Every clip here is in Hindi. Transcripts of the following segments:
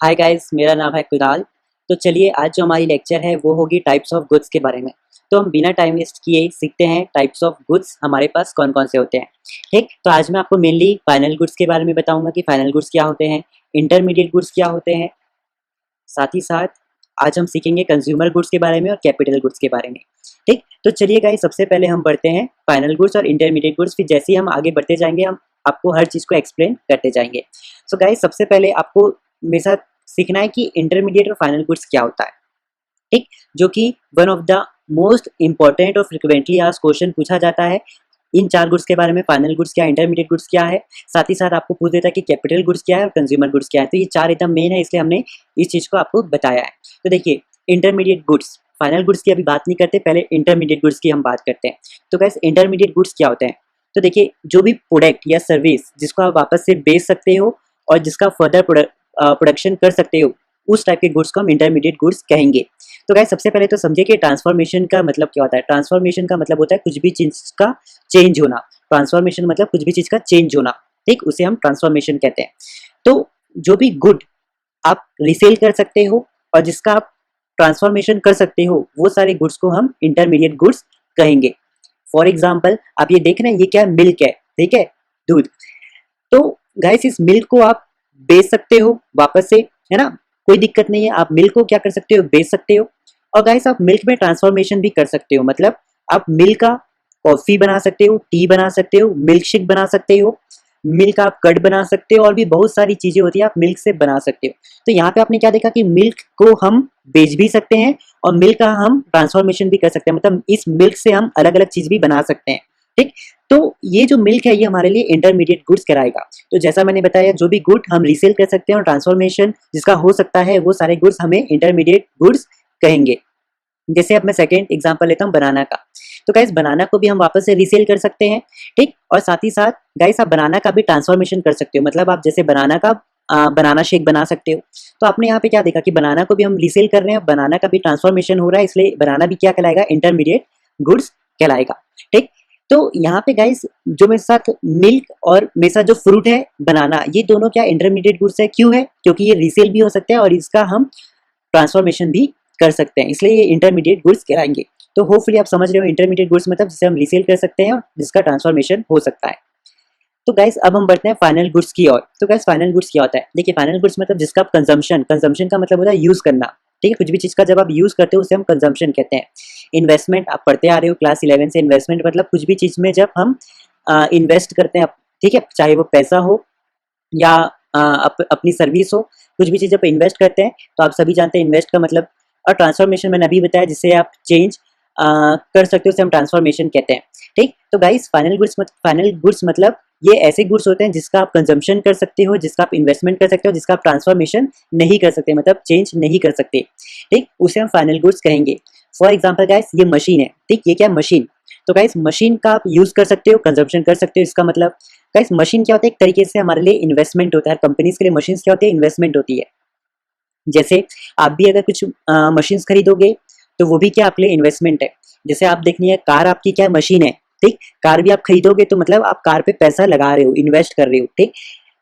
हाय गाइस, मेरा नाम है कुणाल। तो चलिए आज जो हमारी लेक्चर है वो होगी टाइप्स ऑफ गुड्स के बारे में। तो हम बिना टाइम वेस्ट किए सीखते हैं टाइप्स ऑफ गुड्स हमारे पास कौन कौन से होते हैं। ठीक, तो आज मैं आपको मेनली फाइनल गुड्स के बारे में बताऊंगा कि फाइनल गुड्स क्या होते हैं, इंटरमीडिएट गुड्स क्या होते हैं। साथ ही साथ आज हम सीखेंगे कंज्यूमर गुड्स के बारे में और कैपिटल गुड्स के बारे में। ठीक, तो चलिए गाइस सबसे पहले हम पढ़ते हैं फाइनल गुड्स और इंटरमीडिएट गुड्स। फिर जैसे ही हम आगे बढ़ते जाएंगे हम आपको हर चीज़ को एक्सप्लेन करते जाएंगे। सो गाइस सबसे पहले आपको मेरे साथ सीखना है कि इंटरमीडिएट और फाइनल गुड्स क्या होता है। ठीक, जो कि one of the most important और फ्रिक्वेंटली आस्क्ड क्वेश्चन पूछा जाता है इन चार गुड्स के बारे में। फाइनल गुड्स क्या है, इंटरमीडिएट गुड्स क्या है, साथ ही साथ आपको पूछ देता है कि कैपिटल गुड्स क्या है और कंज्यूमर गुड्स क्या है। तो ये चार एकदम मेन है, इसलिए हमने इस चीज़ को आपको बताया है। तो देखिए इंटरमीडिएट गुड्स, फाइनल गुड्स की अभी बात नहीं करते, पहले इंटरमीडिएट गुड्स की हम बात करते हैं। तो गाइस इंटरमीडिएट गुड्स क्या होते हैं? तो देखिए जो भी प्रोडक्ट या सर्विस जिसको आप वापस से बेच सकते हो और जिसका फर्दर प्रोडक्शन कर सकते हो, उस टाइप के गुड्स को हम इंटरमीडिएट गुड्स कहेंगे। तो गाइस सबसे पहले तो समझिए कि ट्रांसफॉर्मेशन का मतलब क्या होता है। ट्रांसफॉर्मेशन का मतलब होता है कुछ भी चीज का चेंज होना। ट्रांसफॉर्मेशन मतलब कुछ भी चीज का चेंज होना, ठीक, उसे हम ट्रांसफॉर्मेशन कहते हैं। तो जो भी गुड आप रिसेल कर सकते हो और जिसका आप ट्रांसफॉर्मेशन कर सकते हो, वो सारे गुड्स को हम इंटरमीडिएट गुड्स कहेंगे। फॉर एग्जाम्पल आप ये देख रहे हैं, ये क्या है, मिल्क है, ठीक है, दूध। तो गाइस इस मिल्क को आप बेच सकते हो वापस से, है ना, कोई दिक्कत नहीं है। आप मिल्क को क्या कर सकते हो, बेच सकते हो। और गाइस आप मिल्क में ट्रांसफॉर्मेशन भी कर सकते हो, मतलब आप मिल्क का कॉफी बना सकते हो, टी बना सकते हो, मिल्क शेक बना सकते हो, मिल्क आप कर्ड बना सकते हो, और भी बहुत सारी चीजें होती है आप मिल्क से बना सकते हो। तो यहाँ पे आपने क्या देखा कि मिल्क को हम बेच भी सकते हैं और मिल्क का हम ट्रांसफॉर्मेशन भी कर सकते हैं, मतलब इस मिल्क से हम अलग अलग चीज भी बना सकते हैं। ठीक, तो ये जो मिल्क है ये हमारे लिए इंटरमीडिएट गुड्स कराएगा। तो जैसा मैंने बताया जो भी गुड हम रीसेल कर सकते हैं और ट्रांसफॉर्मेशन जिसका हो सकता है, वो सारे गुड्स हमें इंटरमीडिएट गुड्स कहेंगे। जैसे अब मैं सेकेंड एग्जांपल लेता हूँ बनाना का। तो गाइस बनाना को भी हम वापस से रीसेल कर सकते हैं, ठीक, और साथ ही साथ गाइस आप बनाना का भी ट्रांसफॉर्मेशन कर सकते हो, मतलब आप जैसे बनाना का बनाना शेक बना सकते हो। तो आपने यहाँ पे क्या देखा कि बनाना को भी हम रीसेल कर रहे हैं, बनाना का भी ट्रांसफॉर्मेशन हो रहा है, इसलिए बनाना भी क्या कहलाएगा, इंटरमीडिएट गुड्स कहलाएगा। ठीक, तो यहाँ पे गाइस जो मेरे साथ मिल्क और मेरे साथ जो फ्रूट है बनाना, ये दोनों क्या इंटरमीडिएट गुड्स है। क्यों है? क्योंकि ये रीसेल भी हो सकते हैं और इसका हम ट्रांसफॉर्मेशन भी कर सकते हैं, इसलिए ये इंटरमीडिएट गुड्स कहलाएंगे। तो होपफुली आप समझ रहे हो इंटरमीडिएट गुड्स मतलब जिसे हम रीसेल कर सकते हैं और जिसका ट्रांसफॉर्मेशन हो सकता है। तो गाइस अब हम बढ़ते हैं फाइनल गुड्स की ओर। तो गाइस फाइनल गुड्स क्या होता है? देखिए फाइनल गुड्स मतलब जिसका आप कंजम्पशन, कंजम्पशन का मतलब होता है यूज करना, ठीक है, कुछ भी चीज का जब आप यूज करते हो उसे हम कंजम्पशन कहते हैं। इन्वेस्टमेंट आप पढ़ते आ रहे हो क्लास 11 से, इन्वेस्टमेंट मतलब कुछ भी चीज में जब हम इन्वेस्ट करते हैं, ठीक है, चाहे वो पैसा हो या अपनी सर्विस हो, कुछ भी चीज़ जब इन्वेस्ट करते हैं तो आप सभी जानते हैं इन्वेस्ट का मतलब। और ट्रांसफॉर्मेशन मैंने अभी बताया जिससे आप चेंज कर सकते हो, उसे हम ट्रांसफॉर्मेशन कहते हैं। ठीक, तो गाइस फाइनल गुड्स मतलब ये ऐसे गुड्स होते हैं जिसका आप कंजम्पशन कर सकते हो, जिसका आप इन्वेस्टमेंट कर सकते हो, जिसका आप ट्रांसफॉर्मेशन नहीं कर सकते, मतलब चेंज नहीं कर सकते, ठीक, उसे हम फाइनल गुड्स कहेंगे। फॉर एग्जाम्पल गाइस ये मशीन है, ठीक, ये क्या मशीन। तो गाइस मशीन का आप यूज कर सकते हो, कंजम्पशन कर सकते हो, इसका मतलब गाइस मशीन क्या होता है, एक तरीके से हमारे लिए इन्वेस्टमेंट होता है। कंपनीज के लिए मशीन क्या होती है, इन्वेस्टमेंट होती है। जैसे आप भी अगर कुछ मशीन्स खरीदोगे तो वो भी क्या आपके लिए इन्वेस्टमेंट है। जैसे आप देखनी कार आपकी क्या मशीन है, ठीक, कार भी आप खरीदोगे तो मतलब आप कार पे पैसा लगा रहे हो, इन्वेस्ट कर रहे हो, ठीक।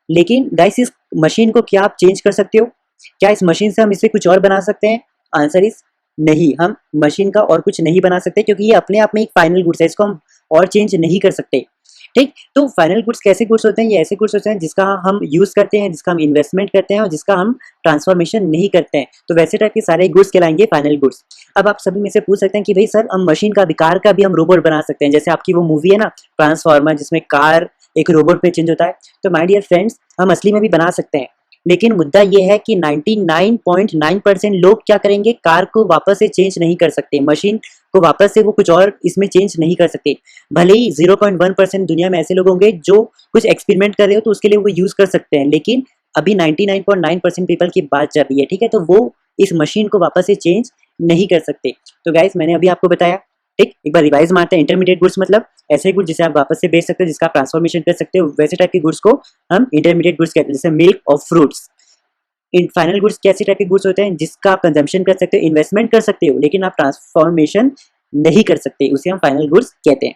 लेकिन गाइस इस मशीन को क्या आप चेंज कर सकते हो? क्या इस मशीन से हम इसे कुछ और बना सकते हैं? आंसर इज नहीं, हम मशीन का और कुछ नहीं बना सकते क्योंकि ये अपने आप में एक फाइनल गुड्स है, इसको हम और चेंज नहीं कर सकते। ठीक, तो फाइनल गुड्स कैसे गुड्स होते हैं? ये ऐसे गुड्स होते हैं जिसका हम यूज करते हैं, जिसका हम इन्वेस्टमेंट करते हैं और जिसका हम ट्रांसफॉर्मेशन नहीं करते हैं। तो वैसे टाइप के सारे गुड्स कहलाएंगे फाइनल गुड्स। अब आप सभी में से पूछ सकते हैं कि भाई सर हम मशीन का विकार का भी हम रोबोट बना सकते हैं, जैसे आपकी वो मूवी है ना ट्रांसफॉर्मर, जिसमें कार एक रोबोट में चेंज होता है। तो माय डियर फ्रेंड्स हम असली में भी बना सकते हैं, लेकिन मुद्दा ये है कि 99.9% लोग क्या करेंगे, कार को वापस से चेंज नहीं कर सकते, मशीन को वापस से वो कुछ और इसमें चेंज नहीं कर सकते। भले ही 0.1% दुनिया में ऐसे लोग होंगे जो कुछ एक्सपेरिमेंट कर रहे हो तो उसके लिए वो यूज कर सकते हैं, लेकिन अभी 99.9% पीपल की बात चल रही है, ठीक है, तो वो इस मशीन को वापस से चेंज नहीं कर सकते। तो गाइस मैंने अभी आपको बताया, ठीक, एक बार रिवाइज मारते हैं। इंटरमीडिएट गुड्स मतलब ऐसे गुड्स जिसे आप वापस से बेच सकते हो, जिसका आप ट्रांसफॉर्मेशन कर सकते हो, वैसे टाइप के गुड्स को हम इंटरमीडिएट गुड्स कहते हैं, जैसे मिल्क और फ्रूट्स। इन फाइनल गुड्स कैसे टाइप के गुड्स होते हैं जिसका आप कंजम्पशन कर सकते हो, इन्वेस्टमेंट कर सकते हो, लेकिन आप ट्रांसफॉर्मेशन नहीं कर सकते, उसे हम फाइनल गुड्स कहते हैं।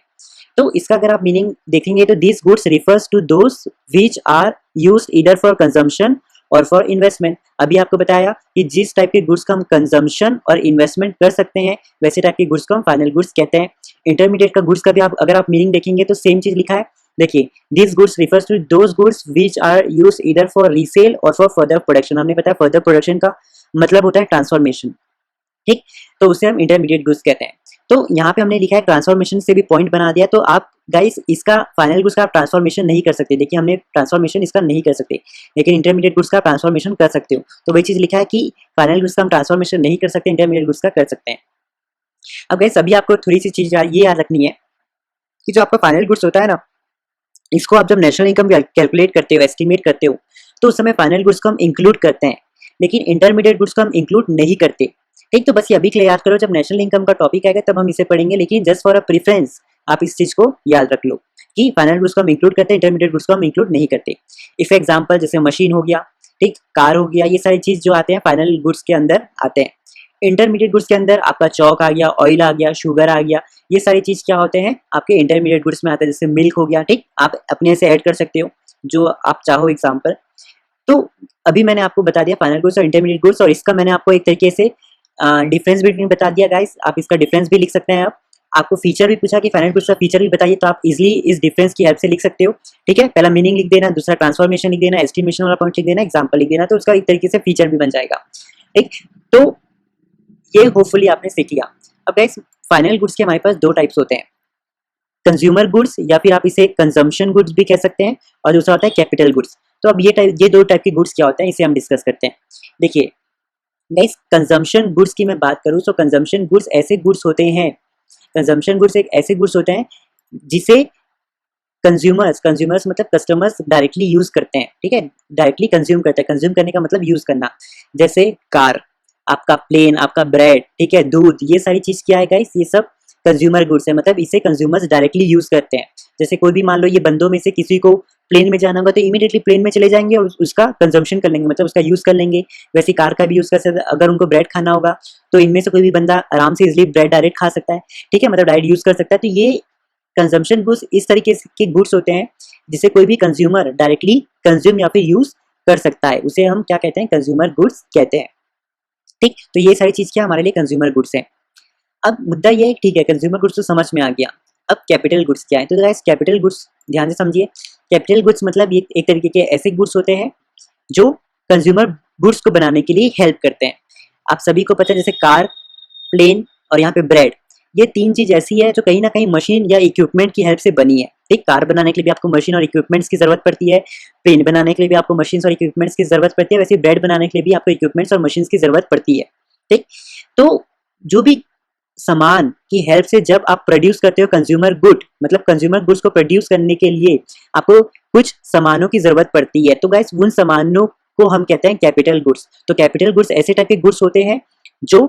तो इसका अगर आप मीनिंग देखेंगे तो this goods refers to those which are used either for consumption or for investment. अभी आपको बताया कि जिस टाइप के गुड्स का हम कंजम्पशन और इन्वेस्टमेंट कर सकते हैं वैसे टाइप के गुड्स को हम फाइनल गुड्स कहते हैं। इंटरमीडिएट का गुड्स का भी आप अगर आप मीनिंग देखेंगे तो सेम चीज लिखा है। देखिए, this goods refers to those goods which are use either for resale or for further production. हमने बताया फर्दर प्रोडक्शन का मतलब होता है ट्रांसफॉर्मेशन, ठीक, तो उसे हम इंटरमीडिएट गुड्स कहते हैं। तो यहाँ पे हमने लिखा है ट्रांसफॉर्मेशन से भी पॉइंट बना दिया, तो आप गाइस इसका फाइनल गुड्स का आप ट्रांसफॉर्मेशन नहीं कर सकते। देखिए, हमने ट्रांसफॉर्मेशन इसका नहीं कर सकते, लेकिन इंटरमीडिएट गुड्स का ट्रांसफॉर्मेशन कर सकते हो। तो वही चीज लिखा है कि फाइनल गुड्स का हम ट्रांसफॉर्मेशन नहीं कर सकते, इंटरमीडिएट गुड्स का कर सकते हैं। अब गाइस अभी आपको थोड़ी सी चीज ये याद रखनी है कि जो आपका फाइनल गुड्स होता है ना, इसको आप जब नेशनल इनकम कैलकुलेट करते हो, एस्टिमेट करते हो, तो उस समय फाइनल गुड्स को हम इंक्लूड करते हैं, लेकिन इंटरमीडिएट गुड्स को हम इंक्लूड नहीं करते। ठीक, तो बस ये अभी के लिए याद करो, जब नेशनल इनकम का टॉपिक आएगा तब हम इसे पढ़ेंगे, लेकिन जस्ट फॉर अ प्रेफरेंस आप इस चीज को याद रख लो कि फाइनल गुड्स को हम इंक्लूड करते हैं, इंटरमीडिएट गुड्स को हम इंक्लूड नहीं करते। इफ एग्जाम्पल जैसे मशीन हो गया, ठीक, कार हो गया, ये सारी चीज जो आते हैं फाइनल गुड्स के अंदर आते हैं। इंटरमीडिएट गुड्स के अंदर आपका चौक आ गया, ऑयल आ गया, शुगर आ गया, ये सारी चीज क्या होते हैं आपके इंटरमीडिएट गुड्स में आते हैं। जैसे मिल्क हो गया, ठीक, आप अपने से ऐड कर सकते हो जो आप चाहो एग्जाम्पल। तो अभी मैंने आपको बता दिया फाइनल गुड्स और इंटरमीडिएट गुड्स, और इसका मैंने आपको एक तरीके से डिफरेंस बिटवीन बता दिया गाइस। आप इसका डिफरेंस भी लिख सकते हैं। आप आपको फीचर भी पूछा कि फाइनल गुड्स का फीचर भी बताइए, तो आप इजिली इस डिफरेंस की हेल्प से लिख सकते हो। ठीक है, पहला मीनिंग लिख देना, दूसरा ट्रांसफॉर्मेशन लिख देना, एस्टिमेशन वाला पॉइंट लिख देना, एग्जाम्पल लिख देना, तो उसका एक तरीके से फीचर भी बन जाएगा। ठीक, तो ये होपफुली आपने सीख लिया। अब गाइस फाइनल गुड्स के हमारे पास दो टाइप्स होते हैं, कंज्यूमर गुड्स या फिर आप इसे कंजम्पशन गुड्स भी कह सकते हैं, और दूसरा होता है कैपिटल गुड्स। तो अब ये दो टाइप के गुड्स क्या होते हैं इसे हम डिस्कस करते हैं। देखिए गाइस, कंजम्पशन गुड्स की मैं बात करूं तो कंजम्पशन गुड्स ऐसे गुड्स होते हैं, कंजम्पशन गुड्स एक ऐसे गुड्स होते हैं जिसे कंज्यूमर्स मतलब कस्टमर्स डायरेक्टली यूज करते हैं। ठीक है, डायरेक्टली कंज्यूम करते हैं। कंज्यूम करने का मतलब यूज करना, जैसे कार, आपका प्लेन, आपका ब्रेड, ठीक है, दूध, ये सारी चीज क्या है गाइस, ये सब कंज्यूमर गुड्स है, मतलब इसे कंज्यूमर्स डायरेक्टली यूज करते हैं। जैसे कोई भी मान लो ये बंदों में से किसी को प्लेन में जाना होगा तो इमीडिएटली प्लेन में चले जाएंगे और उसका कंजम्पशन कर लेंगे, मतलब उसका यूज कर लेंगे। वैसे कार का भी यूज कर सकते हैं। अगर उनको ब्रेड खाना होगा तो इनमें से कोई भी बंदा आराम से इजिली ब्रेड डायरेक्ट खा सकता है। ठीक है, मतलब डायरेक्ट यूज कर सकता है। तो ये कंजम्पशन गुड्स इस तरीके के गुड्स होते हैं जिसे कोई भी कंज्यूमर डायरेक्टली कंज्यूम या फिर यूज कर सकता है, उसे हम क्या कहते हैं, कंज्यूमर गुड्स कहते हैं। ठीक, तो ये सारी चीज क्या हमारे लिए कंज्यूमर गुड्स है। अब मुद्दा ये है, ठीक है, कंज्यूमर गुड्स तो समझ में आ गया, अब कैपिटल गुड्स क्या है। तो गाइस कैपिटल गुड्स ध्यान से समझिए। कैपिटल गुड्स मतलब ये एक तरीके के ऐसे गुड्स होते हैं जो कंज्यूमर गुड्स को बनाने के लिए हेल्प करते हैं। आप सभी को पता है जैसे कार, प्लेन और यहाँ पे ब्रेड, ये तीन चीज ऐसी है जो कहीं ना कहीं मशीन या इक्विपमेंट की हेल्प से बनी है। ठीक, कार बनाने के लिए भी आपको मशीन और इक्विपमेंट्स की जरूरत पड़ती है, प्लेन बनाने के लिए भी आपको मशीन और इक्विपमेंट्स की जरूरत पड़ती है, वैसे ब्रेड बनाने के लिए भी आपको इक्विपमेंट्स और मशीन की जरूरत पड़ती है। ठीक, तो जो भी सामान की हेल्प से जब आप प्रोड्यूस करते हो कंज्यूमर गुड, मतलब कंज्यूमर गुड्स को प्रोड्यूस करने के लिए आपको कुछ सामानों की जरूरत पड़ती है, तो गाइस उन सामानों को हम कहते हैं कैपिटल गुड्स। तो कैपिटल गुड्स ऐसे टाइप के गुड्स होते हैं जो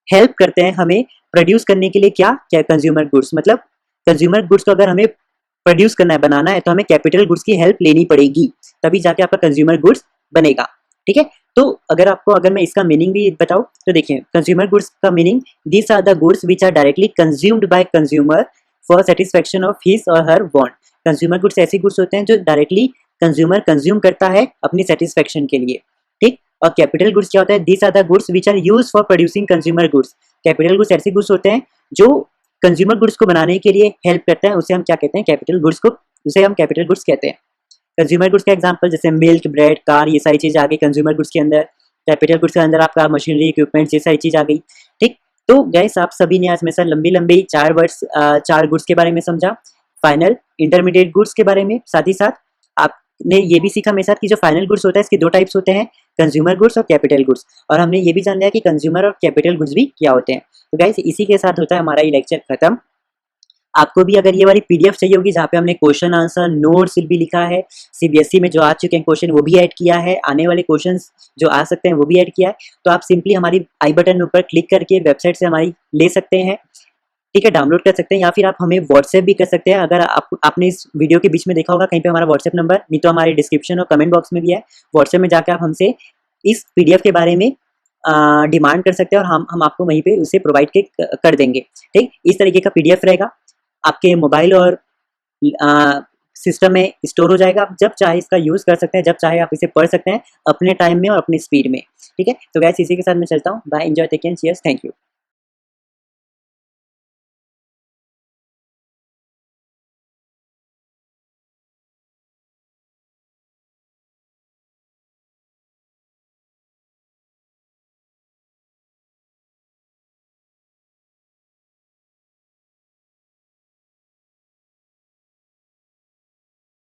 हेल्प करते हैं हमें प्रोड्यूस करने के लिए क्या कंज्यूमर गुड्स, मतलब कंज्यूमर गुड्स को अगर हमें प्रोड्यूस करना है, बनाना है, तो हमें कैपिटल गुड्स की हेल्प लेनी पड़ेगी, तभी जाके आपका कंज्यूमर गुड्स बनेगा। ठीक है, तो अगर मैं इसका मीनिंग भी बताऊं तो देखिए, कंज्यूमर गुड्स का meaning, these are the goods which are directly consumed by consumer for satisfaction of his or her want. Consumer goods ऐसे गुड्स होते हैं जो डायरेक्टली कंज्यूमर कंज्यूम करता है अपनी सेटिस्फेक्शन के लिए। ठीक, और कैपिटल गुड्स क्या होता है, these are the goods which are used for producing consumer goods. Capital goods ऐसे गुड्स होते हैं जो कंज्यूमर गुड्स को बनाने के लिए हेल्प करता है, उसे हम क्या कहते हैं, कैपिटल गुड्स को, उसे हम कैपिटल गुड्स कहते हैं। कंज्यूमर गुड्स का एग्जांपल जैसे मिल्क, ब्रेड, कार, ये सारी चीजें आ गई कंज्यूमर गुड्स के अंदर। कैपिटल गुड्स के अंदर आपका मशीनरी, इक्विपमेंट्स, ये सारी चीज आ गई। ठीक, तो गाइस आप सभी ने आज मेरे साथ लंबी चार गुड्स के बारे में समझा, फाइनल, इंटरमीडिएट गुड्स के बारे में। साथ ही साथ आपने ये भी सीखा मेरे साथ कि जो फाइनल गुड्स होता है इसके दो टाइप्स होते हैं, कंज्यूमर गुड्स और कैपिटल गुड्स, और हमने ये भी जान लिया कि कंज्यूमर और कैपिटल गुड्स भी क्या होते हैं। तो गाइस इसी के साथ होता है हमारा ये लेक्चर खत्म। आपको भी अगर ये वाली पीडीएफ चाहिए होगी जहाँ पे हमने क्वेश्चन आंसर नोट्स भी लिखा है, सीबीएसई में जो आ चुके हैं क्वेश्चन वो भी ऐड किया है, आने वाले क्वेश्चंस जो आ सकते हैं वो भी ऐड किया है, तो आप सिंपली हमारी आई बटन ऊपर क्लिक करके वेबसाइट से हमारी ले सकते हैं। ठीक है, डाउनलोड कर सकते हैं, या फिर आप हमें व्हाट्सएप भी कर सकते हैं। अगर आपने इस वीडियो के बीच में देखा होगा कहीं पे हमारा व्हाट्सएप नंबर, नहीं तो हमारे डिस्क्रिप्शन और कमेंट बॉक्स में भी है। व्हाट्सएप में जाकर आप हमसे इस पीडीएफ के बारे में डिमांड कर सकते हैं और हम आपको वहीं पे उसे प्रोवाइड कर देंगे। ठीक, इस तरीके का पीडीएफ रहेगा, आपके मोबाइल और सिस्टम में स्टोर हो जाएगा। आप जब चाहे इसका यूज़ कर सकते हैं, जब चाहे आप इसे पढ़ सकते हैं अपने टाइम में और अपनी स्पीड में। ठीक है, तो गैस इसी के साथ मैं चलता हूँ। Bye, enjoy, take care, cheers, thank you.